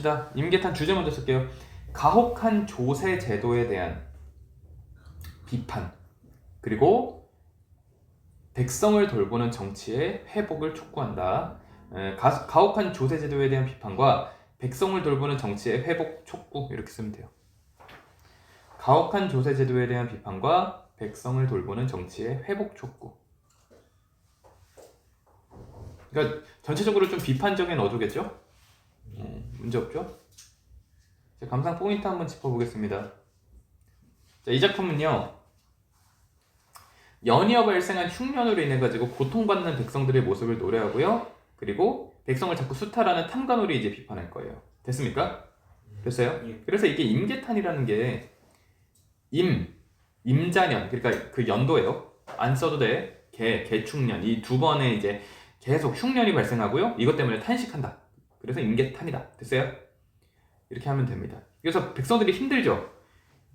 봅시다. 임계탄 주제 먼저 쓸게요. 가혹한 조세 제도에 대한 비판, 그리고 백성을 돌보는 정치의 회복을 촉구한다. 가혹한 조세 제도에 대한 비판과 백성을 돌보는 정치의 회복 촉구, 이렇게 쓰면 돼요. 가혹한 조세 제도에 대한 비판과 백성을 돌보는 정치의 회복 촉구. 그러니까 전체적으로 좀 비판적인 어조겠죠? 문제 없죠? 자, 감상 포인트 한번 짚어보겠습니다. 자, 이 작품은요, 연이어 발생한 흉년으로 인해 가지고 고통받는 백성들의 모습을 노래하고요, 그리고 백성을 자꾸 수탈하는 탐관오를 이제 비판할 거예요. 됐습니까? 됐어요? 그래서 이게 임계탄이라는 게 임자년, 그러니까 그 연도예요. 안 써도 돼. 개축년, 이 두 번에 이제 계속 흉년이 발생하고요, 이것 때문에 탄식한다. 그래서 임계탄이다. 됐어요? 이렇게 하면 됩니다. 그래서 백성들이 힘들죠.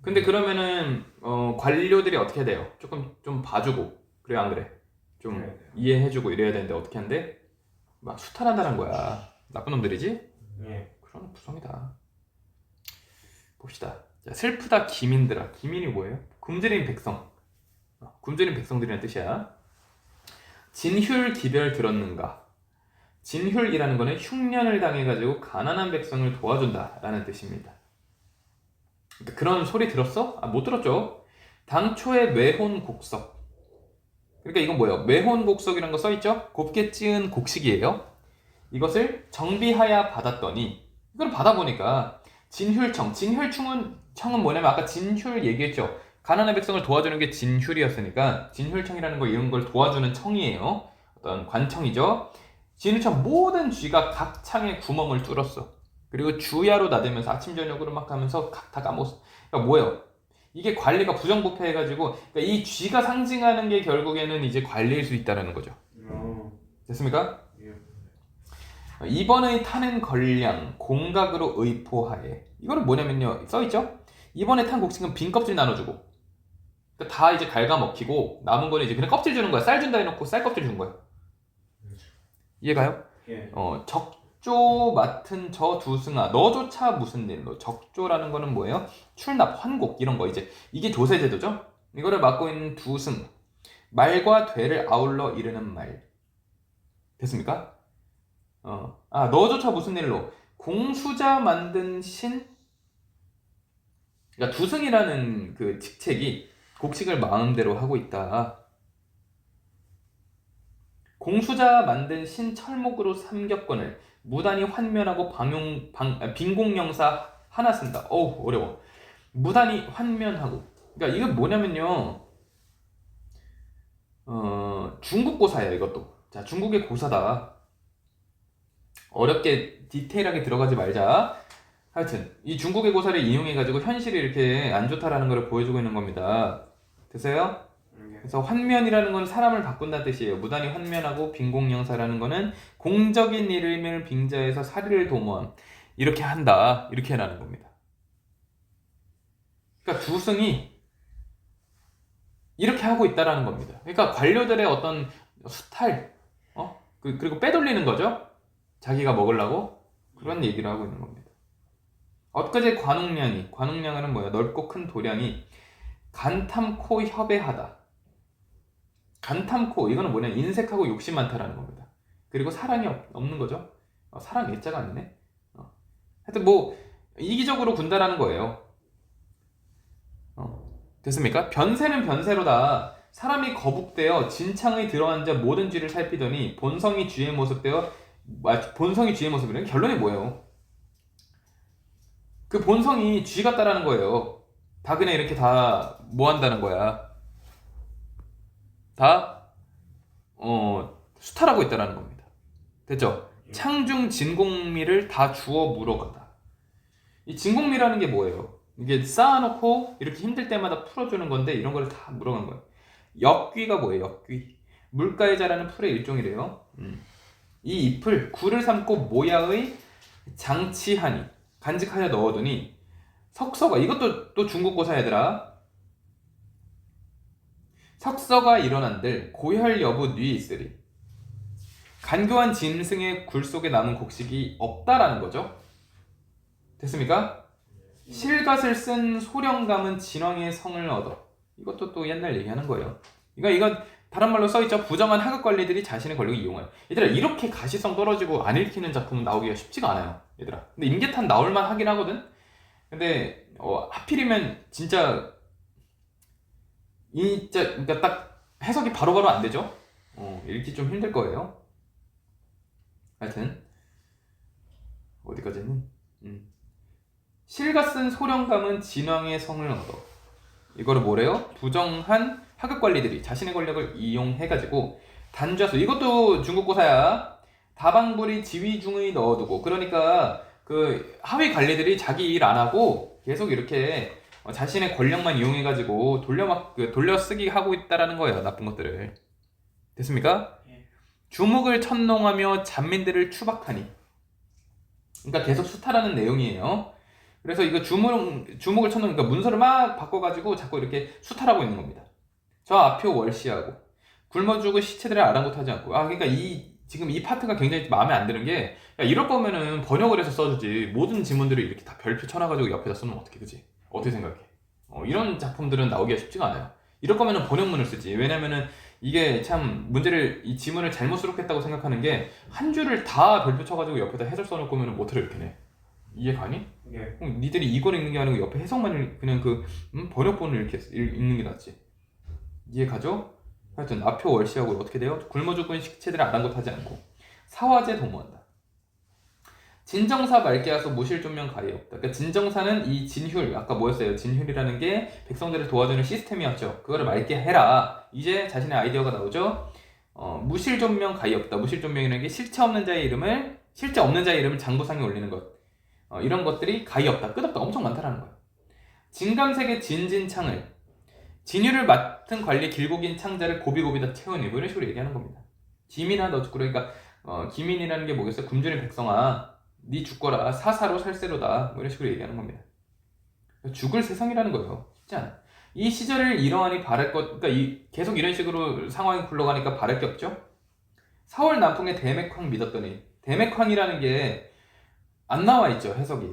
근데 그러면은 관료들이 어떻게 해야 돼요? 조금 좀 봐주고, 그래 안 그래? 좀 이해해주고 이래야 되는데 어떻게 한대? 막 수탈한다는 거야. 나쁜 놈들이지? 네. 그런 부성이다. 봅시다. 자, 슬프다 기민들아. 기민이 뭐예요? 굶주린 백성. 굶주린 백성들이라는 뜻이야. 진휼 기별 들었는가? 진휼이라는 거는 흉년을 당해가지고 가난한 백성을 도와준다라는 뜻입니다. 그런 소리 들었어? 못 들었죠? 당초의 외혼곡석. 그러니까 이건 뭐예요? 외혼곡석이라는 거 써있죠? 곱게 찌은 곡식이에요. 이것을 정비하여 받았더니, 이걸 받아보니까 진휼청은 뭐냐면 아까 진휼 얘기했죠? 가난한 백성을 도와주는 게 진휼이었으니까 진휼청이라는 거, 이런 걸 도와주는 청이에요. 어떤 관청이죠. 진휼청 모든 쥐가 각 창에 구멍을 뚫었어. 그리고 주야로 나대면서 아침 저녁으로 막 하면서 각 다 까먹었어. 그러니까 뭐예요? 이게 관리가 부정부패해가지고, 그러니까 이 쥐가 상징하는 게 결국에는 이제 관리일 수 있다라는 거죠. 됐습니까? 이번의 타는 걸량 공각으로 의포하에. 이거는 뭐냐면요, 써있죠? 이번에 탄 곡식은 빈 껍질 나눠주고, 그러니까 다 이제 갉아먹히고 남은 거는 이제 그냥 껍질 주는 거야. 쌀 준다 해놓고 쌀 껍질 준 거야. 이해가요? 예. 적조 맡은 저 두승아 너조차 무슨 일로. 적조라는 거는 뭐예요? 출납, 환곡 이런 거. 이제 이게 조세제도죠. 이거를 맡고 있는 두승, 말과 되를 아울러 이르는 말. 됐습니까? 너조차 무슨 일로. 공수자 만든 신. 그러니까 두승이라는 그 직책이 곡식을 마음대로 하고 있다. 공수자 만든 신철목으로 삼격권을 무단히 환면하고 빈공영사 하나 쓴다. 어우 어려워. 무단히 환면하고. 그러니까 이거 뭐냐면요, 중국 고사예요 이것도. 자, 중국의 고사다. 어렵게 디테일하게 들어가지 말자. 하여튼 이 중국의 고사를 이용해가지고 현실이 이렇게 안 좋다라는 걸 보여주고 있는 겁니다. 됐어요? 그래서 환면이라는 건 사람을 바꾼다는 뜻이에요. 무단히 환면하고 빈공영사라는 거는 공적인 이름을 빙자해서 사리를 도모함, 이렇게 한다, 이렇게 해라는 겁니다. 그러니까 두승이 이렇게 하고 있다라는 겁니다. 그러니까 관료들의 어떤 수탈, 그리고 빼돌리는 거죠. 자기가 먹으려고. 그런 얘기를 하고 있는 겁니다. 엊그제 관웅량은 뭐야? 넓고 큰 도량이 간탐코 협회하다. 간탐코, 이거는 뭐냐? 인색하고 욕심 많다라는 겁니다. 그리고 사랑이 없는 거죠. 사랑 예자가 아니네. 하여튼 뭐 이기적으로 군다라는 거예요. 됐습니까? 변세는 변세로다. 사람이 거북되어 진창에 들어앉아 모든 쥐를 살피더니 본성이 쥐의 모습이란 결론이 뭐예요? 그 본성이 쥐 같다라는 거예요. 다 그냥 이렇게 다 뭐 한다는 거야? 다 수탈하고 있다라는 겁니다. 됐죠? 창중 진공미를 다 주워 물어가다. 이 진공미라는 게 뭐예요? 이게 쌓아놓고 이렇게 힘들 때마다 풀어주는 건데, 이런 거를 다 물어간 거예요. 엽귀가 뭐예요? 엽귀. 물가에 자라는 풀의 일종이래요. 이 잎을 굴을 삼고 모야의 장치하니 간직하여 넣어두니 석서가, 이것도 또 중국 고사 얘들아. 석서가 일어난들 고혈 여부 뉘 있으리. 간교한 짐승의 굴 속에 남은 곡식이 없다라는 거죠. 됐습니까? 실갓을 쓴 소령감은 진왕의 성을 얻어. 이것도 또 옛날 얘기하는 거예요. 이건 다른 말로 써있죠. 부정한 하급 관리들이 자신의 권력을 이용하여. 얘들아, 이렇게 가시성 떨어지고 안 읽히는 작품은 나오기가 쉽지가 않아요. 얘들아. 근데 임계탄 나올만 하긴 하거든. 근데 하필이면 진짜 그러니까 딱 해석이 바로바로 안 되죠. 읽기 좀 힘들 거예요. 하여튼 어디까지 했니? 실가 쓴 소령감은 진왕의 성을 얻어. 이거를 뭐래요? 부정한 하급 관리들이 자신의 권력을 이용해가지고 단좌수, 이것도 중국고사야. 다방불이 지위중의 넣어두고, 그러니까 그 하위 관리들이 자기 일 안 하고 계속 이렇게 자신의 권력만 이용해가지고 돌려쓰기 하고 있다라는 거예요. 나쁜 것들을. 됐습니까? 주목을 천농하며 잔민들을 추박하니. 그러니까 계속 수탈하는 내용이에요. 그래서 이거 주목을 천농, 그러니까 문서를 막 바꿔가지고 자꾸 이렇게 수탈하고 있는 겁니다. 저 앞표 월시하고 굶어 죽은 시체들을 아랑곳하지 않고. 그러니까 지금 이 파트가 굉장히 마음에 안 드는 게, 야, 이럴 거면은 번역을 해서 써주지. 모든 지문들을 이렇게 다 별표 쳐놔가지고 옆에다 쓰면 어떻게, 그지? 어떻게 생각해? 이런 작품들은 나오기가 쉽지가 않아요. 이럴 거면은 번역문을 쓰지. 왜냐면은 이게 참 이 지문을 잘못 수록했다고 생각하는 게, 한 줄을 다 별표 쳐가지고 옆에다 해설 써놓고 면 못을 이렇게 내. 이해 가니? 예. 니들이 이걸 읽는 게 아니고 옆에 해석만 그냥 번역본을 이렇게 읽는 게 낫지. 이해 가죠? 하여튼 앞표 월시하고 어떻게 돼요? 굶어 죽은 식체들을 아랑곳하지 않고 사화제 도모한다. 진정사 맑게 하소 무실존명 가히 없다. 그러니까 진정사는 이 진휼, 아까 뭐였어요? 진휼이라는 게 백성들을 도와주는 시스템이었죠. 그거를 맑게 해라. 이제 자신의 아이디어가 나오죠. 무실존명 가히 없다. 무실존명이라는 게 실체 없는 자의 이름을 장부상에 올리는 것. 이런 것들이 가히 없다. 끝없다. 엄청 많다라는 거예요. 진감색의 진진창을, 진유를 맡은 관리 길고 긴 창자를 고비고비다 채우니, 이런 식으로 얘기하는 겁니다. 기민아 너 죽거라. 그러니까 기민이라는 게 뭐겠어요? 굶주린 백성아, 네 죽거라. 사사로 살세로다. 이런 식으로 얘기하는 겁니다. 죽을 세상이라는 거예요. 쉽지 않아. 이 시절을 이러하니 바랄 것, 그러니까 계속 이런 식으로 상황이 굴러가니까 바랄 게 없죠. 4월南풍에 대맥황 믿었더니, 대맥황이라는 게 안 나와 있죠, 해석이.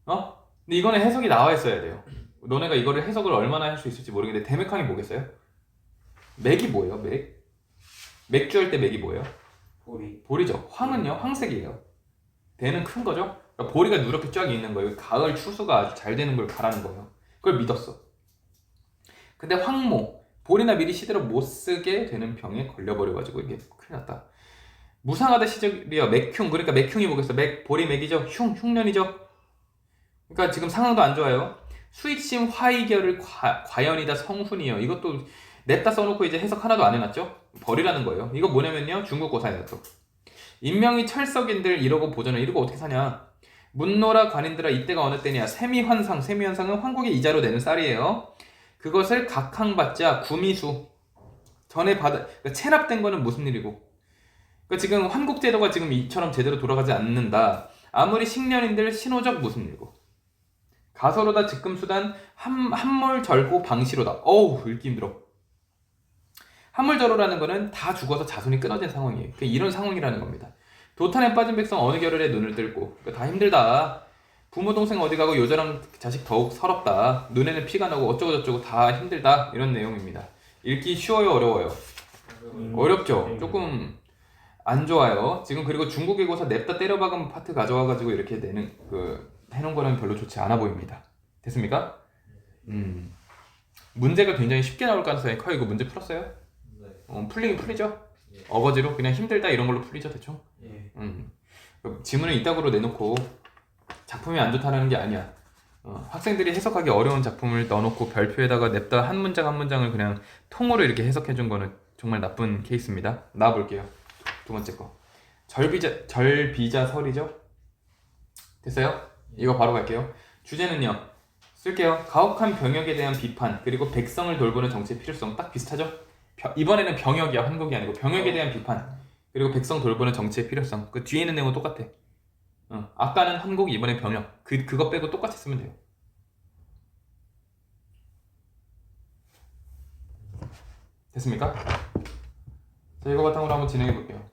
근데 이거는 해석이 나와 있어야 돼요. 너네가 이거를 해석을 얼마나 할 수 있을지 모르겠는데, 대맥황이 뭐겠어요? 맥이 뭐예요? 맥주 할 때 맥이 뭐예요? 보리죠. 황은요? 황색이에요. 대는 큰 거죠? 그러니까 보리가 누렇게 쫙 있는 거예요. 가을 추수가 아주 잘 되는 걸 바라는 거예요. 그걸 믿었어. 근데 황모, 보리나 밀이 시대로 못 쓰게 되는 병에 걸려버려가지고 이게 큰일 났다. 무상하다 시절이요. 맥흉, 그러니까 맥흉이 뭐겠어? 보리 맥이죠. 흉년이죠. 그러니까 지금 상황도 안 좋아요. 수익심 화이결을 과연이다 성훈이요. 이것도 냈다 써놓고 이제 해석 하나도 안 해놨죠? 버리라는 거예요. 이거 뭐냐면요, 중국고사예요. 또 인명이 철석인들 이러고 보전을, 이러고 어떻게 사냐. 문노라 관인들아 이때가 어느 때냐. 세미환상은 황국의 이자로 내는 쌀이에요. 그것을 각항받자 구미수 전에 그러니까 체납된 거는 무슨 일이고, 그러니까 지금 환국제도가 지금 이처럼 제대로 돌아가지 않는다. 아무리 식년인들 신호적 무슨 일고, 가소로다 즉금수단 함몰절고 방시로다. 읽기 힘들어. 함몰절호라는 거는 다 죽어서 자손이 끊어진 상황이에요. 이런 상황이라는 겁니다. 도탄에 빠진 백성 어느 겨를에 눈을 뜰고, 그러니까 다 힘들다. 부모 동생 어디 가고 요자랑 자식 더욱 서럽다. 눈에는 피가 나고 어쩌고 저쩌고 다 힘들다. 이런 내용입니다. 읽기 쉬워요, 어려워요? 어렵죠. 조금 안 좋아요. 지금 그리고 중국의 고사 냅다 때려박은 파트 가져와가지고 이렇게 해놓은 거는 별로 좋지 않아 보입니다. 됐습니까? 문제가 굉장히 쉽게 나올 가능성이 커요. 이거 문제 풀었어요? 네. 풀리긴 풀리죠? 예. 어거지로 그냥 힘들다 이런 걸로 풀리죠, 대충? 예. 지문을 이따구로 내놓고 작품이 안 좋다는 게 아니야. 학생들이 해석하기 어려운 작품을 넣어놓고 별표에다가 냅다 한 문장 한 문장을 그냥 통으로 이렇게 해석해준 거는 정말 나쁜 케이스입니다. 나와볼게요. 두 번째 거. 절비자설이죠? 됐어요? 이거 바로 갈게요. 주제는요, 쓸게요. 가혹한 병역에 대한 비판, 그리고 백성을 돌보는 정치의 필요성. 딱 비슷하죠? 이번에는 병역이야, 환국이 아니고. 병역에 대한 비판, 그리고 백성 돌보는 정치의 필요성. 그 뒤에 있는 내용은 똑같아. 아까는 환국, 이번엔 병역. 그거 빼고 똑같이 쓰면 돼요. 됐습니까? 자, 이거 바탕으로 한번 진행해 볼게요.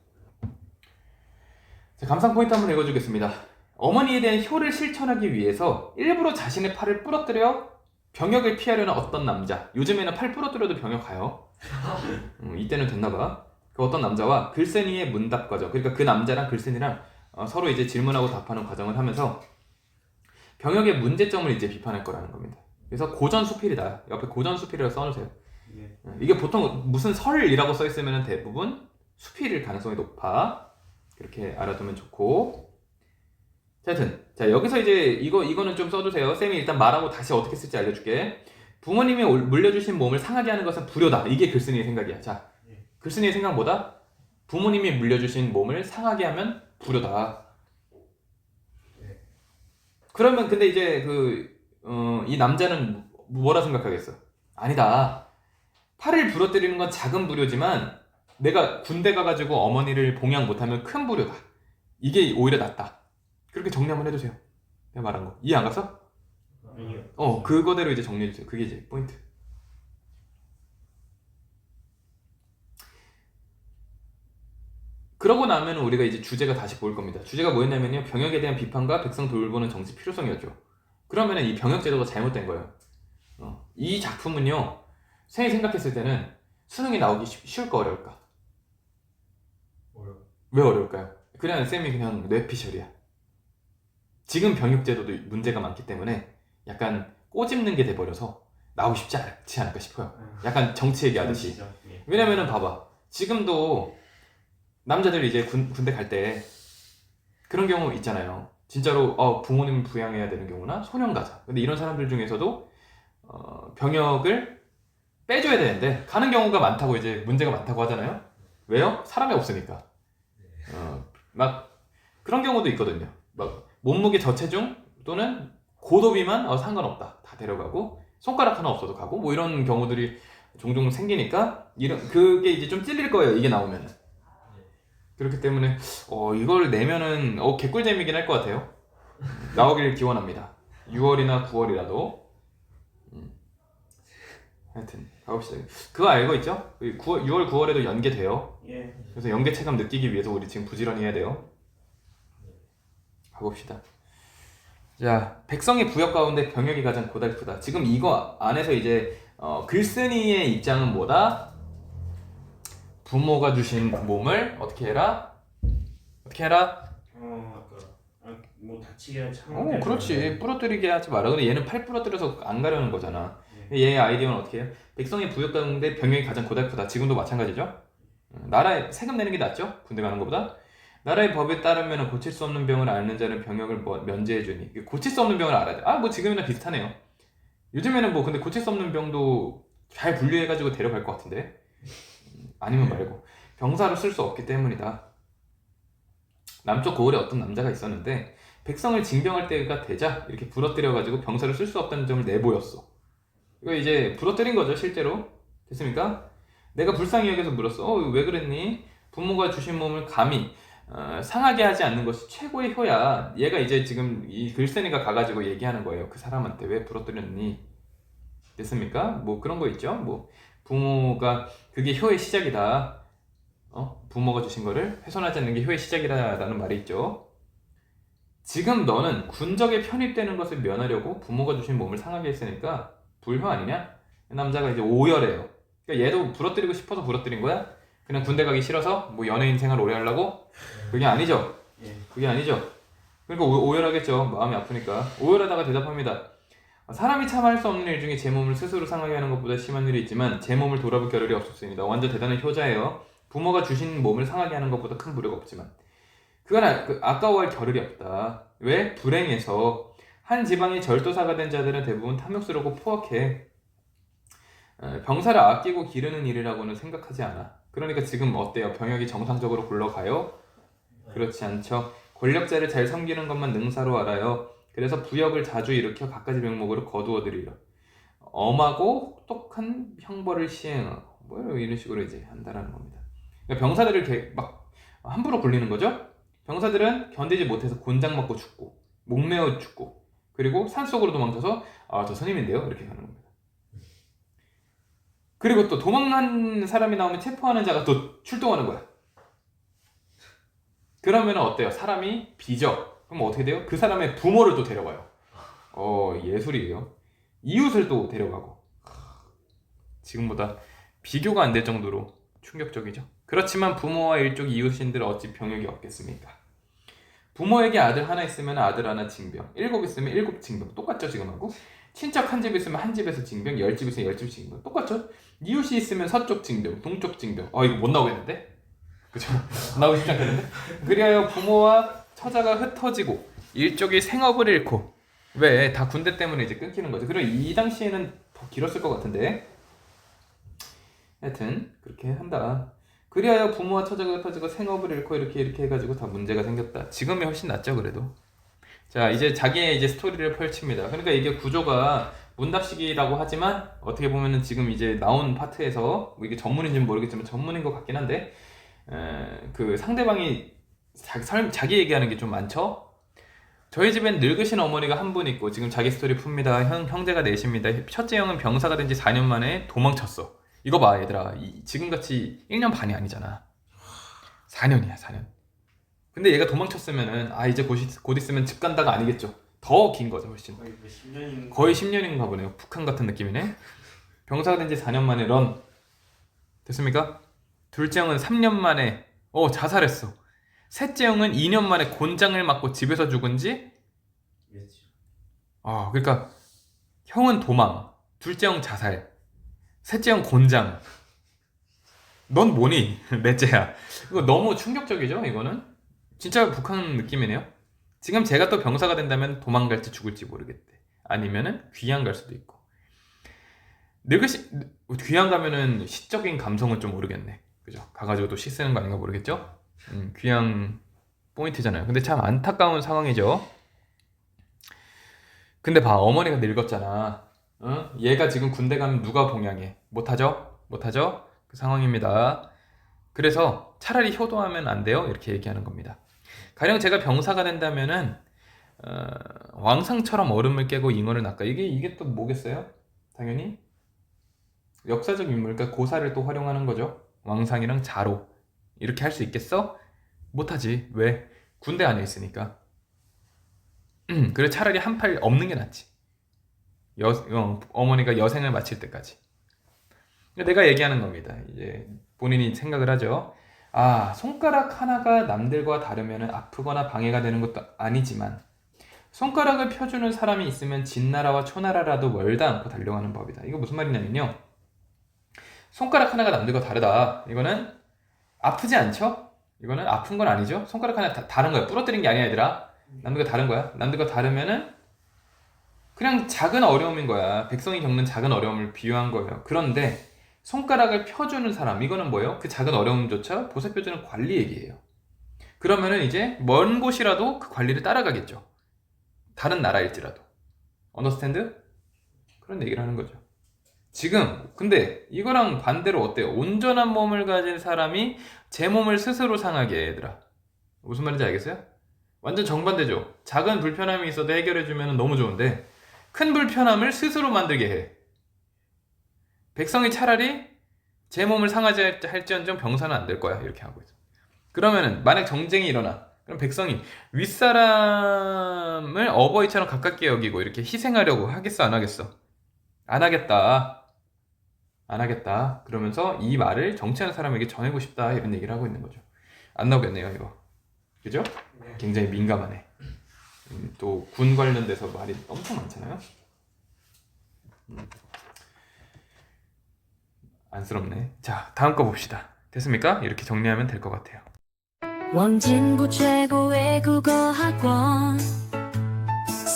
자, 감상 포인트 한번 읽어주겠습니다. 어머니에 대한 효를 실천하기 위해서 일부러 자신의 팔을 부러뜨려 병역을 피하려는 어떤 남자. 요즘에는 팔 부러뜨려도 병역 가요. 이때는 됐나봐. 그 어떤 남자와 글쓴이의 문답 과정. 그러니까 그 남자랑 글쓴이랑 서로 이제 질문하고 답하는 과정을 하면서 병역의 문제점을 이제 비판할 거라는 겁니다. 그래서 고전수필이다. 옆에 고전수필이라고 써놓으세요. 네. 이게 보통 무슨 설이라고 써있으면 대부분 수필일 가능성이 높아. 그렇게 알아두면 좋고. 하여튼 자 여기서 이제 이거는 좀 써주세요. 쌤이 일단 말하고 다시 어떻게 쓸지 알려줄게. 부모님이 물려주신 몸을 상하게 하는 것은 불효다. 이게 글쓴이의 생각이야. 자, 글쓴이의 생각 뭐다? 부모님이 물려주신 몸을 상하게 하면 불효다. 그러면 근데 이제 이 남자는 뭐라 생각하겠어? 아니다. 팔을 부러뜨리는 건 작은 불효지만 내가 군대 가가지고 어머니를 봉양 못하면 큰 불효다. 이게 오히려 낫다. 그렇게 정리 한번 해주세요. 내가 말한 거 이해 안 갔어? 아니요. 그거대로 이제 정리해주세요. 그게 이제 포인트. 그러고 나면 우리가 이제 주제가 다시 보일 겁니다. 주제가 뭐였냐면요. 병역에 대한 비판과 백성 돌보는 정치 필요성이었죠. 그러면은 이 병역 제도가 잘못된 거예요. 이 작품은요. 쌤이 생각했을 때는 수능에 나오기 쉬울까 어려울까? 왜 어려울까요? 그냥 쌤이 그냥 뇌피셜이야. 지금 병역 제도도 문제가 많기 때문에 약간 꼬집는 게 돼버려서 나오기 쉽지 않지 않을까 싶어요. 약간 정치 얘기하듯이. 왜냐면은 봐봐. 지금도 남자들 이제 군대 갈 때 그런 경우 있잖아요. 진짜로 부모님 부양해야 되는 경우나 소년 가자. 근데 이런 사람들 중에서도 병역을 빼줘야 되는데 가는 경우가 많다고 이제 문제가 많다고 하잖아요. 왜요? 사람이 없으니까. 막 그런 경우도 있거든요. 막 몸무게 저체중 또는 고도비만 상관없다. 다 데려가고 손가락 하나 없어도 가고 뭐 이런 경우들이 종종 생기니까 그게 이제 좀 찔릴 거예요. 이게 나오면. 그렇기 때문에 이걸 내면은 개꿀잼이긴 할 것 같아요. 나오길 기원합니다. 6월이나 9월이라도. 하여튼 가봅시다. 그거 알고 있죠? 6월 9월에도 연계돼요. 예. 그래서 연계 체감 느끼기 위해서 우리 지금 부지런히 해야 돼요. 가봅시다. 자, 백성의 부역 가운데 병역이 가장 고달프다. 지금 이거 안에서 이제 글쓴이의 입장은 뭐다? 부모가 주신 몸을 어떻게 해라? 뭐 다치게 하지. 그렇지. 부러뜨리게 하지 마라. 근데 얘는 팔 부러뜨려서 안 가려는 거잖아. 얘 아이디어는 어떻게 해요? 백성의 부역 가운데 병역이 가장 고달프다. 지금도 마찬가지죠. 나라에 세금 내는 게 낫죠? 군대 가는 것보다. 나라의 법에 따르면 고칠 수 없는 병을 앓는 자는 병역을 면제해주니. 고칠 수 없는 병을 알아야 돼. 뭐 지금이나 비슷하네요. 요즘에는 뭐 근데 고칠 수 없는 병도 잘 분류해가지고 데려갈 것 같은데. 아니면 말고 병사로 쓸 수 없기 때문이다. 남쪽 고을에 어떤 남자가 있었는데 백성을 징병할 때가 되자 이렇게 부러뜨려가지고 병사를 쓸 수 없다는 점을 내보였어. 이거 이제 부러뜨린 거죠 실제로. 됐습니까? 내가 불쌍히 여겨서 물었어. 왜 그랬니? 부모가 주신 몸을 감히 상하게 하지 않는 것이 최고의 효야. 얘가 이제 지금 이 글쓴이가 가가지고 얘기하는 거예요. 그 사람한테 왜 부러뜨렸니? 됐습니까? 뭐 그런 거 있죠. 뭐 부모가 그게 효의 시작이다. 부모가 주신 거를 훼손하지 않는 게 효의 시작이다라는 말이 있죠. 지금 너는 군적에 편입되는 것을 면하려고 부모가 주신 몸을 상하게 했으니까 불효 아니냐? 남자가 이제 오열해요. 그러니까 얘도 부러뜨리고 싶어서 부러뜨린 거야? 그냥 군대 가기 싫어서 뭐 연예인 생활 오래 하려고? 그게 아니죠. 그게 아니죠. 그러니까 오열하겠죠. 마음이 아프니까. 오열하다가 대답합니다. 사람이 참할 수 없는 일 중에 제 몸을 스스로 상하게 하는 것보다 심한 일이 있지만 제 몸을 돌아볼 겨를이 없었습니다. 완전 대단한 효자예요. 부모가 주신 몸을 상하게 하는 것보다 큰 불효가 없지만 그건 아까워할 겨를이 없다. 왜? 불행해서 한 지방의 절도사가 된 자들은 대부분 탐욕스럽고 포악해. 병사를 아끼고 기르는 일이라고는 생각하지 않아. 그러니까 지금 어때요? 병역이 정상적으로 굴러가요? 그렇지 않죠. 권력자를 잘 섬기는 것만 능사로 알아요. 그래서 부역을 자주 일으켜 갖가지 명목으로 거두어들이려. 엄하고 혹독한 형벌을 시행하고 뭐 이런 식으로 이제 한다라는 겁니다. 그러니까 병사들을 이렇게 막 함부로 굴리는 거죠. 병사들은 견디지 못해서 곤장 맞고 죽고 목매어 죽고 그리고 산속으로 도망쳐서 저 선임인데요 이렇게 가는 겁니다. 그리고 또 도망간 사람이 나오면 체포하는 자가 또 출동하는 거야. 그러면 어때요? 사람이 비죠. 그럼 어떻게 돼요? 그 사람의 부모를 또 데려가요. 예술이에요. 이웃을 또 데려가고. 지금보다 비교가 안 될 정도로 충격적이죠. 그렇지만 부모와 일족 이웃인들 어찌 병역이 없겠습니까? 부모에게 아들 하나 있으면 아들 하나 징병, 7 있으면 7 징병, 똑같죠 지금하고. 친척 한 집 있으면 한 집에서 징병, 10집 있으면 10집 징병, 똑같죠. 이웃이 있으면 서쪽 징병, 동쪽 징병. 이거 못 나오겠는데? 그죠? 나오기 쉽지 않겠는데? 그리하여 부모와 처자가 흩어지고 일족이 생업을 잃고, 왜? 다 군대 때문에 이제 끊기는 거죠. 그리고 이 당시에는 더 길었을 것 같은데, 하여튼 그렇게 한다. 그리하여 부모와 처자가 흩어지고 생업을 잃고 이렇게 해가지고 다 문제가 생겼다. 지금이 훨씬 낫죠 그래도. 자, 이제 자기의 이제 스토리를 펼칩니다. 그러니까 이게 구조가 문답식이라고 하지만 어떻게 보면은 지금 이제 나온 파트에서 이게 전문인지는 모르겠지만 전문인 것 같긴 한데, 그 상대방이 자기 얘기하는 게 좀 많죠. 저희 집엔 늙으신 어머니가 한 분 있고 지금 자기 스토리 풉니다. 형제가 넷입니다. 첫째 형은 병사가 된 지 4년 만에 도망쳤어. 이거 봐 얘들아, 지금같이 1년 반이 아니잖아. 4년이야 4년. 근데 얘가 도망쳤으면은 이제 곧 있으면 집 간다가 아니겠죠. 더 긴 거죠 훨씬. 거의 10년인가 보네요. 북한 같은 느낌이네. 병사가 된 지 4년 만에 런. 됐습니까? 둘째 형은 3년 만에 자살했어. 셋째 형은 2년 만에 곤장을 맞고 집에서 죽은 지. 그러니까 형은 도망, 둘째 형 자살, 셋째 형 곤장. 넌 뭐니? 넷째야. 이거 너무 충격적이죠 이거는. 진짜 북한 느낌이네요. 지금 제가 또 병사가 된다면 도망갈지 죽을지 모르겠대. 아니면은 귀양 갈 수도 있고. 귀양 가면은 시적인 감성은 좀 모르겠네. 그죠? 가가지고 또 시 쓰는 거 아닌가 모르겠죠? 귀양 포인트잖아요. 근데 참 안타까운 상황이죠. 근데 봐, 어머니가 늙었잖아. 얘가 지금 군대 가면 누가 봉양해? 못하죠? 그 상황입니다. 그래서 차라리 효도하면 안 돼요? 이렇게 얘기하는 겁니다. 가령 제가 병사가 된다면은 왕상처럼 얼음을 깨고 잉어를 낚아. 이게 또 뭐겠어요? 당연히 역사적 인물, 그러니까 고사를 또 활용하는 거죠. 왕상이랑 자로 이렇게 할 수 있겠어? 못하지. 왜? 군대 안에 있으니까. 그래 차라리 한 팔 없는 게 낫지. 어머니가 여생을 마칠 때까지. 내가 얘기하는 겁니다. 이제 본인이 생각을 하죠. 손가락 하나가 남들과 다르면 아프거나 방해가 되는 것도 아니지만 손가락을 펴주는 사람이 있으면 진나라와 초나라라도 멀다 않고 달려가는 법이다. 이거 무슨 말이냐면요. 손가락 하나가 남들과 다르다. 이거는 아프지 않죠? 이거는 아픈 건 아니죠? 손가락 하나 다른 거야. 부러뜨린 게 아니야 얘들아. 남들과 다른 거야. 남들과 다르면은 그냥 작은 어려움인 거야. 백성이 겪는 작은 어려움을 비유한 거예요. 그런데 손가락을 펴주는 사람, 이거는 뭐예요? 그 작은 어려움조차 보살펴주는 관리 얘기예요. 그러면은 이제 먼 곳이라도 그 관리를 따라가겠죠. 다른 나라일지라도. 언더스탠드? 그런 얘기를 하는 거죠. 지금 근데 이거랑 반대로 어때요? 온전한 몸을 가진 사람이 제 몸을 스스로 상하게 해, 얘들아. 무슨 말인지 알겠어요? 완전 정반대죠. 작은 불편함이 있어도 해결해주면 너무 좋은데 큰 불편함을 스스로 만들게 해. 백성이 차라리 제 몸을 상하지 할지언정 병사는 안 될 거야. 이렇게 하고 있어. 그러면은 만약 정쟁이 일어나. 그럼 백성이 윗사람을 어버이처럼 가깝게 여기고 이렇게 희생하려고 하겠어? 안 하겠어? 안 하겠다. 그러면서 이 말을 정치하는 사람에게 전하고 싶다. 이런 얘기를 하고 있는 거죠. 안 나오겠네요 이거. 그죠? 굉장히 민감하네. 또 군 관련돼서 말이 엄청 많잖아요. 안쓰럽네. 자, 다음 거 봅시다. 됐습니까? 이렇게 정리하면 될 것 같아요. 원진부 최고의 국어학원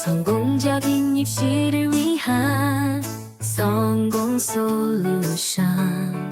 성공적인 입시를 위한 성공 솔루션